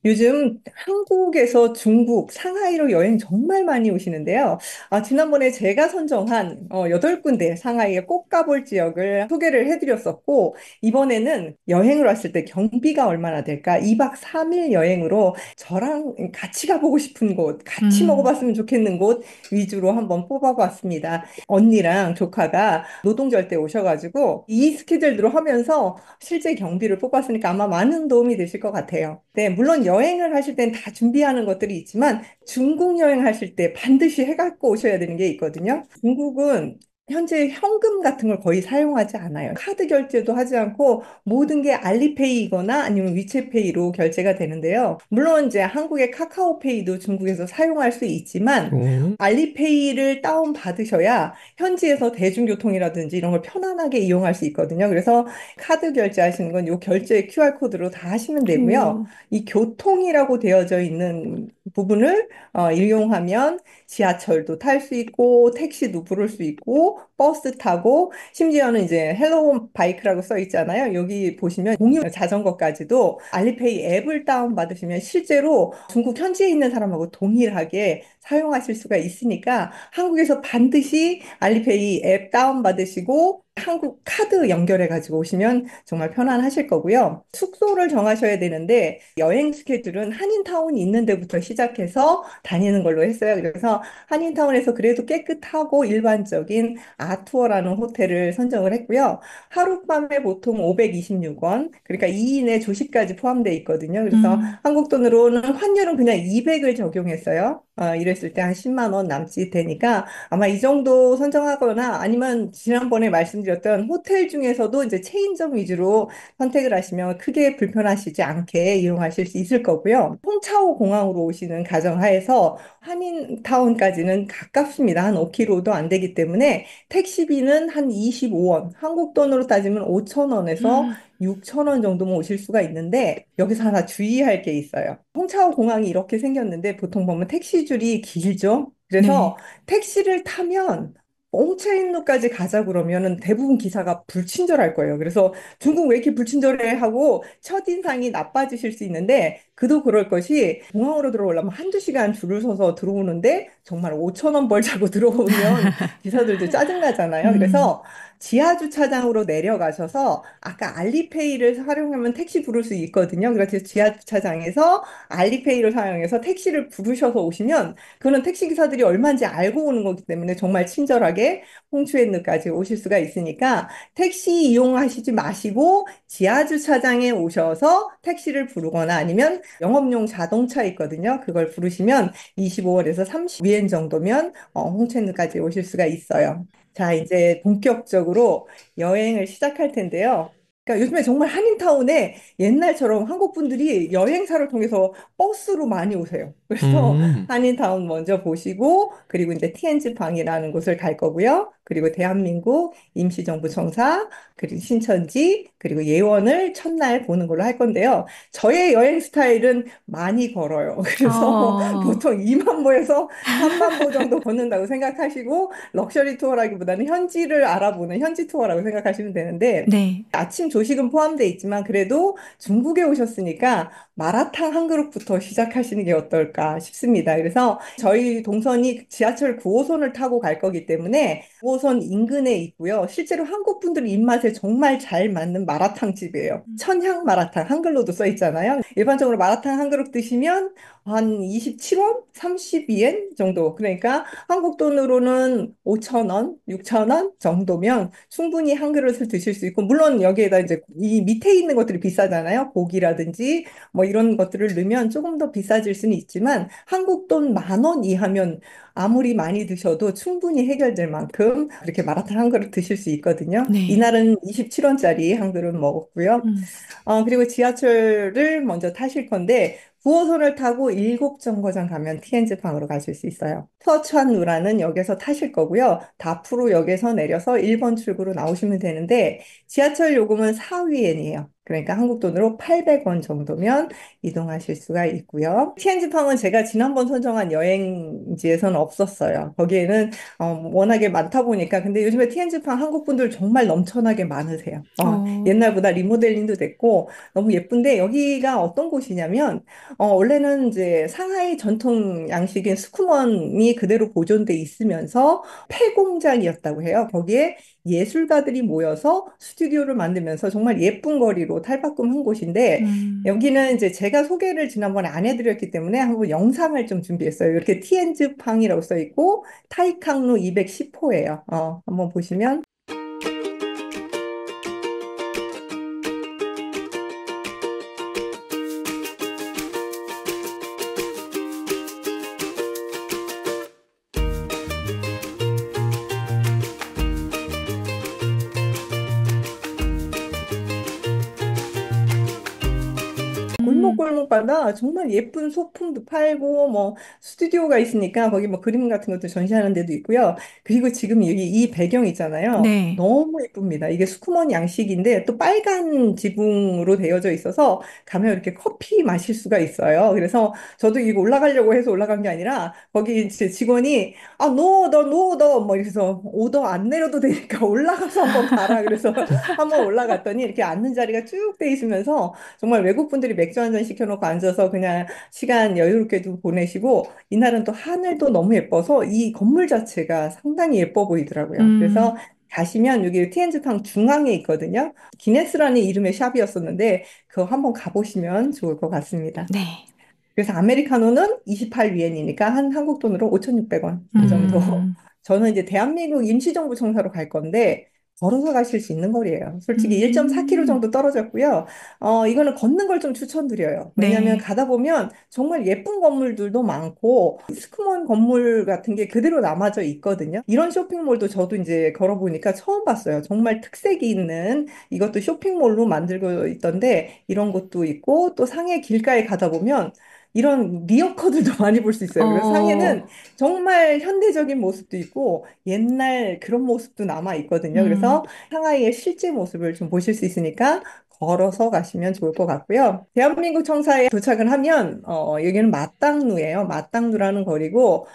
요즘 한국에서 중국, 상하이로 여행 정말 많이 오시는데요. 지난번에 제가 선정한 8군데 상하이에 꼭 가볼 지역을 소개를 해드렸었고, 이번에는 여행을 왔을 때 경비가 얼마나 될까? 2박 3일 여행으로 저랑 같이 가보고 싶은 곳, 같이 음, 먹어봤으면 좋겠는 곳 위주로 한번 뽑아봤습니다. 언니랑 조카가 노동절 때 오셔가지고 이 스케줄대로 하면서 실제 경비를 뽑았으니까 아마 많은 도움이 되실 것 같아요. 네, 물론 여행을 하실 땐 다 준비하는 것들이 있지만 중국 여행 하실 때 반드시 해갖고 오셔야 되는 게 있거든요. 중국은 현재 현금 같은 걸 거의 사용하지 않아요. 카드 결제도 하지 않고 모든 게 알리페이거나 아니면 위챗페이로 결제가 되는데요. 물론 이제 한국의 카카오페이도 중국에서 사용할 수 있지만 오, 알리페이를 다운 받으셔야 현지에서 대중교통이라든지 이런 걸 편안하게 이용할 수 있거든요. 그래서 카드 결제하시는 건 이 결제 QR코드로 다 하시면 되고요. 오, 이 교통이라고 되어져 있는 부분을 이용하면 지하철도 탈 수 있고 택시도 부를 수 있고 버스 타고 심지어는 이제 헬로우 바이크라고 써 있잖아요. 여기 보시면 공유 자전거까지도 알리페이 앱을 다운받으시면 실제로 중국 현지에 있는 사람하고 동일하게 사용하실 수가 있으니까 한국에서 반드시 알리페이 앱 다운받으시고 한국 카드 연결해 가지고 오시면 정말 편안하실 거고요. 숙소를 정하셔야 되는데 여행 스케줄은 한인타운이 있는 데부터 시작해서 다니는 걸로 했어요. 그래서 한인타운에서 그래도 깨끗하고 일반적인 아투어라는 호텔을 선정을 했고요. 하룻밤에 보통 526원, 그러니까 2인의 조식까지 포함되어 있거든요. 그래서 음, 한국 돈으로는 환율은 그냥 200을 적용했어요. 이랬을 때 한 10만 원 남짓 되니까 아마 이 정도 선정하거나 아니면 지난번에 말씀드렸던 호텔 중에서도 이제 체인점 위주로 선택을 하시면 크게 불편하시지 않게 이용하실 수 있을 거고요. 홍차오 공항으로 오시는 가정하에서 한인타운까지는 가깝습니다. 한 5km도 안 되기 때문에 택시비는 한 25원, 한국 돈으로 따지면 5천 원에서 음, 6천 원 정도면 오실 수가 있는데 여기서 하나 주의할 게 있어요. 홍차오 공항이 이렇게 생겼는데 보통 보면 택시줄이 길죠. 그래서 네. 택시를 타면 옹체인루까지 가자 그러면은 대부분 기사가 불친절할 거예요. 그래서 중국 왜 이렇게 불친절해 하고 첫인상이 나빠지실 수 있는데 그도 그럴 것이 공항으로 들어오려면 한두 시간 줄을 서서 들어오는데 정말 5천 원 벌자고 들어오면 기사들도 짜증나잖아요. 음, 그래서 지하 주차장으로 내려가셔서 아까 알리페이를 활용하면 택시 부를 수 있거든요. 그래서 지하 주차장에서 알리페이를 사용해서 택시를 부르셔서 오시면 그는 택시 기사들이 얼마인지 알고 오는 거기 때문에 정말 친절하게 홍추엔르까지 오실 수가 있으니까 택시 이용하시지 마시고 지하 주차장에 오셔서 택시를 부르거나 아니면 영업용 자동차 있거든요. 그걸 부르시면 25원에서 30위엔 정도면 홍천루까지 오실 수가 있어요. 자, 이제 본격적으로 여행을 시작할 텐데요. 그러니까 요즘에 정말 한인타운에 옛날처럼 한국 분들이 여행사를 통해서 버스로 많이 오세요. 그래서 음, 한인타운 먼저 보시고 그리고 이제 티엔즈방이라는 곳을 갈 거고요. 그리고 대한민국 임시정부 청사, 그리고 신천지, 그리고 예원을 첫날 보는 걸로 할 건데요. 저의 여행 스타일은 많이 걸어요. 그래서 어, 보통 2만 보에서 3만 보 정도 걷는다고 생각하시고 럭셔리 투어라기보다는 현지를 알아보는 현지 투어라고 생각하시면 되는데 네. 아침 조식은 포함되어 있지만 그래도 중국에 오셨으니까 마라탕 한 그릇부터 시작하시는 게 어떨까 싶습니다. 그래서 저희 동선이 지하철 9호선을 타고 갈 거기 때문에 9호선 인근에 있고요. 실제로 한국 분들 입맛에 정말 잘 맞는 마라탕 집이에요. 천향 마라탕 한글로도 써 있잖아요. 일반적으로 마라탕 한 그릇 드시면 한 27원, 32엔 정도. 그러니까 한국 돈으로는 5천 원, 6천 원 정도면 충분히 한 그릇을 드실 수 있고 물론 여기에다 이제 이 밑에 있는 것들이 비싸잖아요. 고기라든지 뭐 이런 것들을 넣으면 조금 더 비싸질 수는 있지만 한국 돈 10,000원 이하면 아무리 많이 드셔도 충분히 해결될 만큼 그렇게 마라탕 한 그릇 드실 수 있거든요. 네. 이날은 27원짜리 한 그릇 먹었고요. 음, 그리고 지하철을 먼저 타실 건데 9호선을 타고 일곡 정거장 가면 티엔즈방으로 가실 수 있어요. 서천루라는 역에서 타실 거고요. 다프로 역에서 내려서 1번 출구로 나오시면 되는데 지하철 요금은 4위엔이에요. 그러니까 한국 돈으로 800원 정도면 이동하실 수가 있고요. 티엔즈팡은 제가 지난번 선정한 여행지에서는 없었어요. 거기에는 워낙에 많다 보니까. 근데 요즘에 티엔즈팡 한국 분들 정말 넘쳐나게 많으세요. 어, 옛날보다 리모델링도 됐고 너무 예쁜데 여기가 어떤 곳이냐면 원래는 이제 상하이 전통 양식인 스쿠먼이 그대로 보존돼 있으면서 폐공장이었다고 해요. 거기에 예술가들이 모여서 스튜디오를 만들면서 정말 예쁜 거리로 탈바꿈한 곳인데 음, 여기는 이제 제가 소개를 지난번에 안 해드렸기 때문에 한번 영상을 좀 준비했어요. 이렇게 티엔즈팡이라고 써 있고 타이캉루 210호예요. 한번 보시면 음, 골목골목마다 정말 예쁜 소품도 팔고 뭐 스튜디오가 있으니까 거기 뭐 그림 같은 것도 전시하는 데도 있고요. 그리고 지금 여기 이 배경 있잖아요. 네. 너무 예쁩니다. 이게 스쿠먼 양식인데 또 빨간 지붕으로 되어져 있어서 가면 이렇게 커피 마실 수가 있어요. 그래서 저도 이거 올라가려고 해서 올라간 게 아니라 거기 이제 직원이 너 이래서 오더 안 내려도 되니까 올라가서 한번 봐라. 그래서 한번 올라갔더니 이렇게 앉는 자리가 쭉 돼 있으면서 정말 외국 분들이 맥주 한 잔 시켜놓고 앉아서 그냥 시간 여유롭게도 보내시고 이날은 또 하늘도 너무 예뻐서 이 건물 자체가 상당히 예뻐 보이더라고요. 그래서 음, 가시면 여기 티엔즈팡 중앙에 있거든요. 기네스라는 이름의 샵이었었는데 그거 한번 가보시면 좋을 것 같습니다. 네. 그래서 아메리카노는 28위엔이니까 한 한국 돈으로 5,600원 이 정도. 음, 저는 이제 대한민국 임시정부 청사로 갈 건데 걸어서 가실 수 있는 거리예요. 솔직히 1.4km 음, 정도 떨어졌고요. 이거는 걷는 걸 좀 추천드려요. 왜냐하면 네. 가다 보면 정말 예쁜 건물들도 많고 스크먼 건물 같은 게 그대로 남아져 있거든요. 이런 쇼핑몰도 저도 이제 걸어보니까 처음 봤어요. 정말 특색이 있는 이것도 쇼핑몰로 만들고 있던데 이런 곳도 있고 또 상해 길가에 가다 보면 이런 리어커들도 많이 볼 수 있어요. 그래서 어, 상해는 정말 현대적인 모습도 있고 옛날 그런 모습도 남아 있거든요. 음, 그래서 상하이의 실제 모습을 좀 보실 수 있으니까 걸어서 가시면 좋을 것 같고요. 대한민국 청사에 도착을 하면 여기는 마땅루예요. 마땅루라는 거리고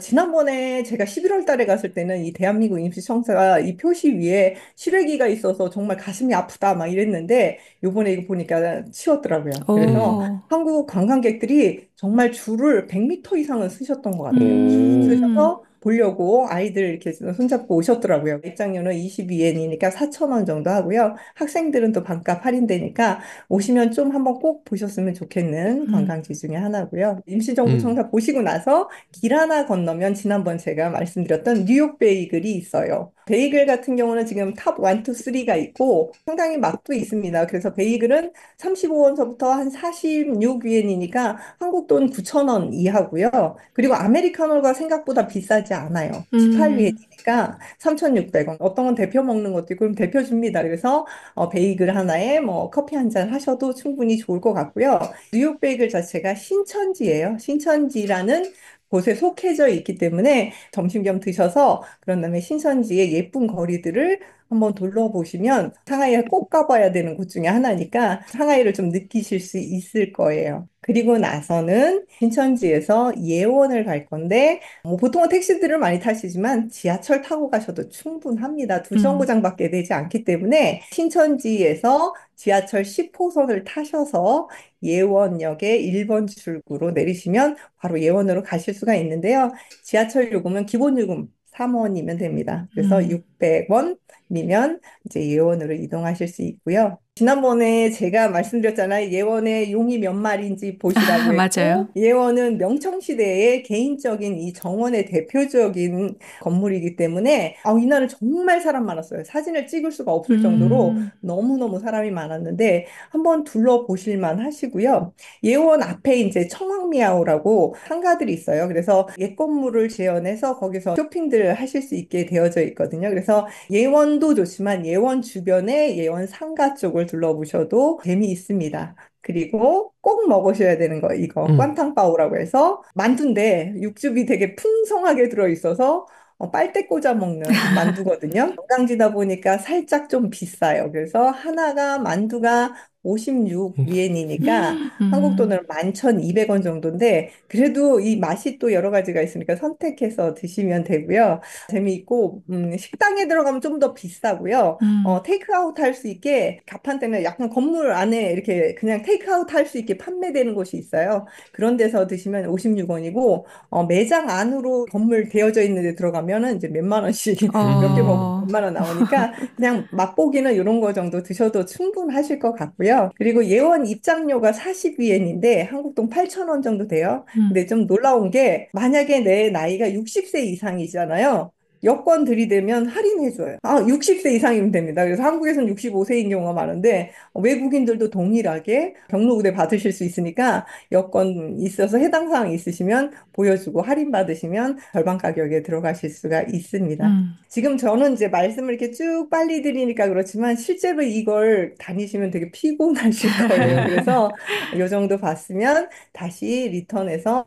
지난번에 제가 11월 달에 갔을 때는 이 대한민국 임시청사가 이 표시 위에 실외기가 있어서 정말 가슴이 아프다 막 이랬는데 요번에 이거 보니까 치웠더라고요. 그래서 어, 한국 관광객들이 정말 줄을 100m 이상은 쓰셨던 것 같아요. 줄 음, 쓰셔서 보려고 아이들 이렇게 손잡고 오셨더라고요. 입장료는 22엔이니까 4,000원 정도 하고요. 학생들은 또 반값 할인되니까 오시면 좀 한번 꼭 보셨으면 좋겠는 음, 관광지 중에 하나고요. 임시정부 음, 청사 보시고 나서 길 하나 건너면 지난번 제가 말씀드렸던 뉴욕 베이글이 있어요. 베이글 같은 경우는 지금 탑 1, 2, 3가 있고 상당히 맛도 있습니다. 그래서 베이글은 35원서부터 한 46위엔이니까 한국 돈 9,000원 이하고요. 그리고 아메리카노가 생각보다 비싸지 않아요. 음, 18위엔이니까 3,600원. 어떤 건 대표 먹는 것도 있고 그럼 대표 줍니다. 그래서 베이글 하나에 뭐 커피 한 잔 하셔도 충분히 좋을 것 같고요. 뉴욕 베이글 자체가 신천지예요. 신천지라는 곳에 속해져 있기 때문에 점심 겸 드셔서 그런 다음에 신천지의 예쁜 거리들을 한번 둘러보시면 상하이에 꼭 가봐야 되는 곳 중에 하나니까 상하이를 좀 느끼실 수 있을 거예요. 그리고 나서는 신천지에서 예원을 갈 건데 뭐 보통은 택시들을 많이 타시지만 지하철 타고 가셔도 충분합니다. 두 음, 정거장밖에 되지 않기 때문에 신천지에서 지하철 10호선을 타셔서 예원역에 1번 출구로 내리시면 바로 예원으로 가실 수가 있는데요. 지하철 요금은 기본 요금 3원이면 됩니다. 그래서 음. 600원이면 이제 예원으로 이동하실 수 있고요. 지난번에 제가 말씀드렸잖아요. 예원의 용이 몇 마리인지 보시라고 맞아요. 했고, 예원은 명청시대의 개인적인 이 정원의 대표적인 건물이기 때문에, 이날은 정말 사람 많았어요. 사진을 찍을 수가 없을 정도로 음, 너무너무 사람이 많았는데, 한번 둘러보실 만 하시고요. 예원 앞에 이제 청왕미아오라고 상가들이 있어요. 그래서 옛 건물을 재현해서 거기서 쇼핑들을 하실 수 있게 되어져 있거든요. 그래서 예원도 좋지만 예원 주변에 예원 상가 쪽을 둘러보셔도 재미있습니다. 그리고 꼭 먹으셔야 되는 거 이거 음, 꽌탕바오라고 해서 만두인데 육즙이 되게 풍성하게 들어있어서 빨대 꽂아 먹는 만두거든요. 관광지다 보니까 살짝 좀 비싸요. 그래서 하나가 만두가 56위엔이니까 한국 음, 돈으로 11,200원 정도인데 그래도 이 맛이 또 여러 가지가 있으니까 선택해서 드시면 되고요. 재미있고 식당에 들어가면 좀 더 비싸고요. 음, 테이크아웃 할 수 있게 가판 때문에 약간 건물 안에 이렇게 그냥 테이크아웃 할 수 있게 판매되는 곳이 있어요. 그런 데서 드시면 56원이고 매장 안으로 건물 되어져 있는 데 들어가면은 이제 몇만 원씩 몇 개 먹으면 어, 몇만 원 나오니까 그냥 맛보기는 이런 거 정도 드셔도 충분하실 것 같고요. 그리고 예원 입장료가 40위엔인데 한국 돈 8천 원 정도 돼요. 음, 근데 좀 놀라운 게 만약에 내 나이가 60세 이상이잖아요. 여권 들이대면 할인해줘요. 60세 이상이면 됩니다. 그래서 한국에서는 65세인 경우가 많은데 외국인들도 동일하게 경로우대 받으실 수 있으니까 여건 있어서 해당 사항 있으시면 보여주고 할인 받으시면 절반 가격에 들어가실 수가 있습니다. 음. 지금 저는 이제 말씀을 이렇게 쭉 빨리 드리니까 그렇지만 실제로 이걸 다니시면 되게 피곤하실 거예요. 그래서 이 정도 봤으면 다시 리턴해서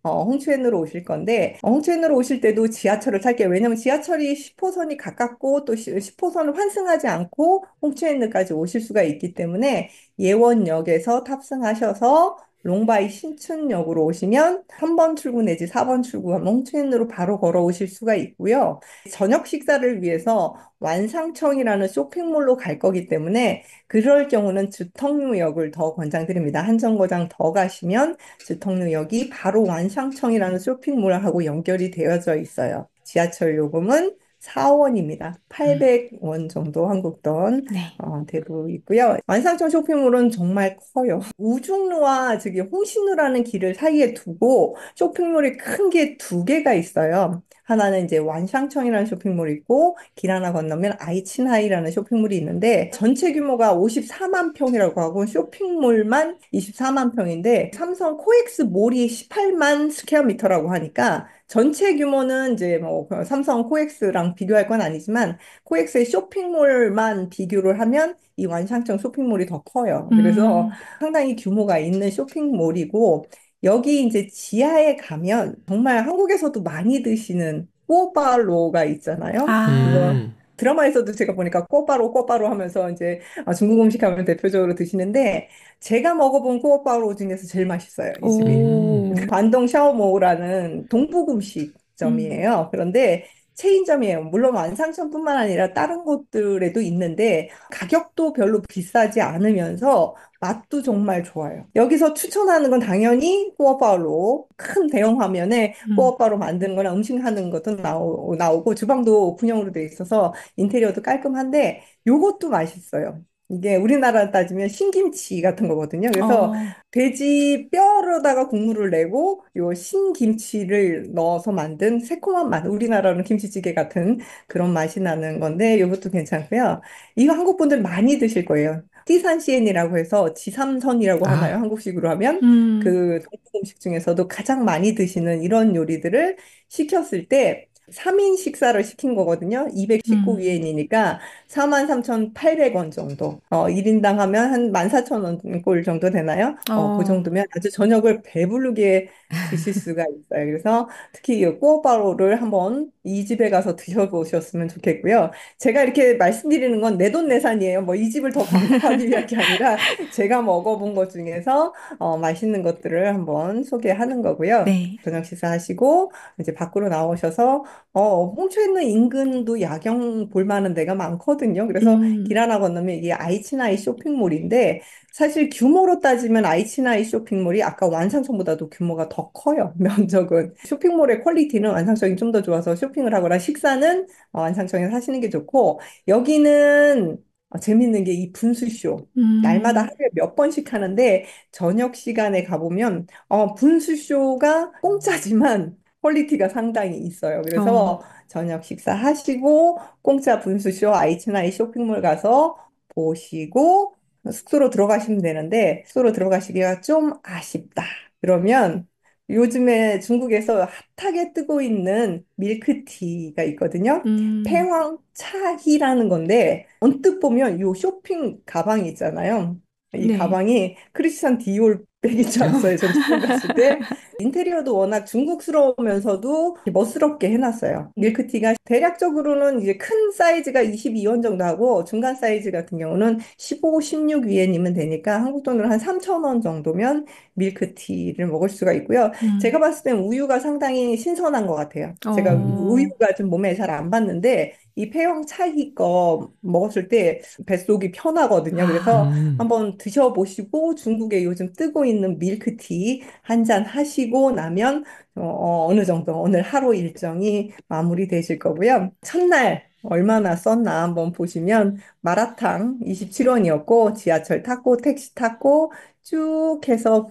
홍천으로 오실 건데 홍천으로 오실 때도 지하철을 탈게요. 왜냐면 지하철이 10호선이 가깝고 또 10호선을 환승하지 않고 홍천역까지 오실 수가 있기 때문에 예원역에서 탑승하셔서 롱바이 신춘역으로 오시면 3번 출구 내지 4번 출구하면 홍천으로 바로 걸어오실 수가 있고요. 저녁 식사를 위해서 완상청이라는 쇼핑몰로 갈 거기 때문에 그럴 경우는 주턱류역을 더 권장드립니다. 한 정거장 더 가시면 주턱류역이 바로 완상청이라는 쇼핑몰하고 연결이 되어져 있어요. 지하철 요금은 4원입니다. 800원 정도 한국 돈 네. 되고 있고요. 완상청 쇼핑몰은 정말 커요. 우중루와 저기 홍신루라는 길을 사이에 두고 쇼핑몰이 큰 게 두 개가 있어요. 하나는 이제 완샹청이라는 쇼핑몰이 있고 길 하나 건너면 아이친하이라는 쇼핑몰이 있는데 전체 규모가 54만 평이라고 하고 쇼핑몰만 24만 평인데 삼성 코엑스 몰이 18만 스퀘어미터라고 하니까 전체 규모는 이제 뭐 삼성 코엑스랑 비교할 건 아니지만 코엑스의 쇼핑몰만 비교를 하면 이 완샹청 쇼핑몰이 더 커요. 그래서 음, 상당히 규모가 있는 쇼핑몰이고 여기 이제 지하에 가면 정말 한국에서도 많이 드시는 꼬바로우가 있잖아요. 그거 아, 음, 드라마에서도 제가 보니까 꼬바로우 하면서 이제 중국 음식 하면 대표적으로 드시는데 제가 먹어본 꼬바로우 중에서 제일 맛있어요, 이 집이. 음, 오, 관동 샤오모우라는 동북 음, 음식점이에요. 그런데 체인점이에요. 물론 완상점뿐만 아니라 다른 곳들에도 있는데 가격도 별로 비싸지 않으면서 맛도 정말 좋아요. 여기서 추천하는 건 당연히 꾸어바로 큰 대형 화면에 음, 꾸어바로 만드는 거나 음식하는 것도 나오고 주방도 분영으로 돼 있어서 인테리어도 깔끔한데 요것도 맛있어요. 이게 우리나라 따지면 신김치 같은 거거든요. 그래서 어, 돼지 뼈로다가 국물을 내고 요 신김치를 넣어서 만든 새콤한 맛, 우리나라는 김치찌개 같은 그런 맛이 나는 건데 이것도 괜찮고요. 이거 한국 분들 많이 드실 거예요. 티산시엔이라고 해서 지삼선이라고 하나요? 아, 한국식으로 하면 음, 그 동북 음식 중에서도 가장 많이 드시는 이런 요리들을 시켰을 때 3인 식사를 시킨 거거든요. 음, 219위엔이니까 43,800원 정도. 1인당 하면 한 14,000원 꼴 정도 되나요? 그 어, 정도면 아주 저녁을 배부르게 드실 수가 있어요. 그래서 특히 이 꾸어바로를 한번 이 집에 가서 드셔보셨으면 좋겠고요. 제가 이렇게 말씀드리는 건 내돈내산이에요. 뭐 이 집을 더 광고하기 위한 게 아니라 제가 먹어본 것 중에서 맛있는 것들을 한번 소개하는 거고요. 네. 저녁 식사하시고 이제 밖으로 나오셔서 홍초에 있는 인근도 야경 볼 만한 데가 많거든요. 그래서 길 음, 하나 건너면 이게 아이치나이 쇼핑몰인데 사실 규모로 따지면 아이치나이 쇼핑몰이 아까 완상청보다도 규모가 더 커요. 면적은. 쇼핑몰의 퀄리티는 완상청이 좀 더 좋아서 쇼핑을 하거나 식사는 완상청에서 하시는 게 좋고 여기는 재밌는 게 이 분수쇼. 날마다 음, 하루에 몇 번씩 하는데 저녁 시간에 가보면 분수쇼가 공짜지만 퀄리티가 상당히 있어요. 어, 그래서 저녁 식사하시고 공짜 분수쇼 아이츠나이 쇼핑몰 가서 보시고 숙소로 들어가시면 되는데 숙소로 들어가시기가 좀 아쉽다. 그러면 요즘에 중국에서 핫하게 뜨고 있는 밀크티가 있거든요. 음, 팽황차히라는 건데 언뜻 보면 요 쇼핑 가방이 있잖아요. 이 네. 가방이 크리스찬 디올 빼기지 않았어요. 전 처음 갔을 때. 인테리어도 워낙 중국스러우면서도 이렇게 멋스럽게 해놨어요. 밀크티가 대략적으로는 이제 큰 사이즈가 22원 정도 하고 중간 사이즈 같은 경우는 15, 16위엔이면 되니까 한국 돈으로 한 3천 원 정도면 밀크티를 먹을 수가 있고요. 음. 제가 봤을 땐 우유가 상당히 신선한 것 같아요. 제가 어, 우유가 좀 몸에 잘 안 받는데 이 폐왕 차이 거 먹었을 때 뱃속이 편하거든요. 그래서 아, 음, 한번 드셔보시고 중국에 요즘 뜨고 있는 밀크티 한 잔 하시고 나면 어느 정도 오늘 하루 일정이 마무리되실 거고요. 첫날 얼마나 썼나 한번 보시면 마라탕 27원이었고 지하철 탔고 택시 탔고 쭉 해서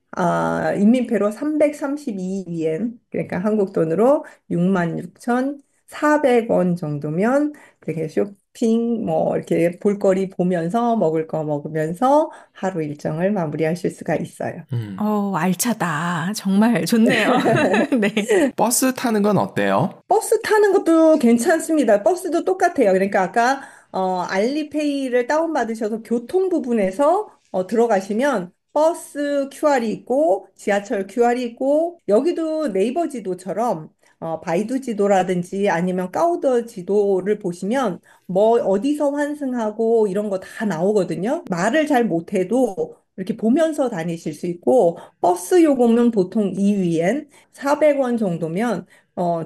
인민폐로 332위엔 그러니까 한국 돈으로 66,400원 정도면 되게 쇼핑 뭐 이렇게 볼거리 보면서 먹을 거 먹으면서 하루 일정을 마무리하실 수가 있어요. 음. 알차다. 정말 좋네요. 네. 버스 타는 건 어때요? 버스 타는 것도 괜찮습니다. 버스도 똑같아요. 그러니까 아까 알리페이를 다운받으셔서 교통 부분에서 들어가시면 버스 QR이 있고 지하철 QR이 있고 여기도 네이버 지도처럼 바이두 지도라든지 아니면 까우더 지도를 보시면 뭐 어디서 환승하고 이런 거 다 나오거든요. 말을 잘 못해도 이렇게 보면서 다니실 수 있고 버스 요금은 보통 2위엔 400원 정도면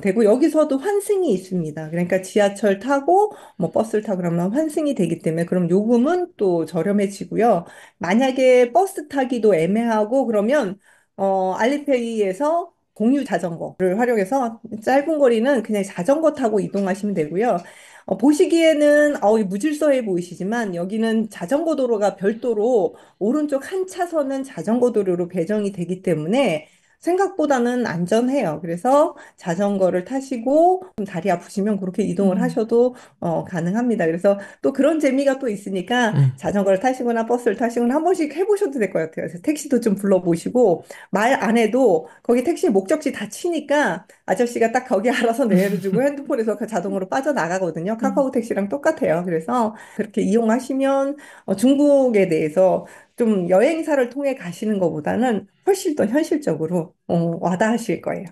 되고 여기서도 환승이 있습니다. 그러니까 지하철 타고 뭐 버스를 타고 그러면 환승이 되기 때문에 그럼 요금은 또 저렴해지고요. 만약에 버스 타기도 애매하고 그러면 알리페이에서 공유 자전거를 활용해서 짧은 거리는 그냥 자전거 타고 이동하시면 되고요. 보시기에는 무질서해 보이시지만 여기는 자전거 도로가 별도로 오른쪽 한 차선은 자전거 도로로 배정이 되기 때문에 생각보다는 안전해요. 그래서 자전거를 타시고 좀 다리 아프시면 그렇게 이동을 음, 하셔도 가능합니다. 그래서 또 그런 재미가 또 있으니까 음. 자전거를 타시거나 버스를 타시거나 한 번씩 해보셔도 될 것 같아요. 그래서 택시도 좀 불러보시고 말 안 해도 거기 택시 목적지 다 치니까 아저씨가 딱 거기 알아서 내려주고 핸드폰에서 그 자동으로 빠져나가거든요. 음. 카카오 택시랑 똑같아요. 그래서 그렇게 이용하시면 중국에 대해서 좀 여행사를 통해 가시는 것보다는 훨씬 더 현실적으로 와닿으실 거예요.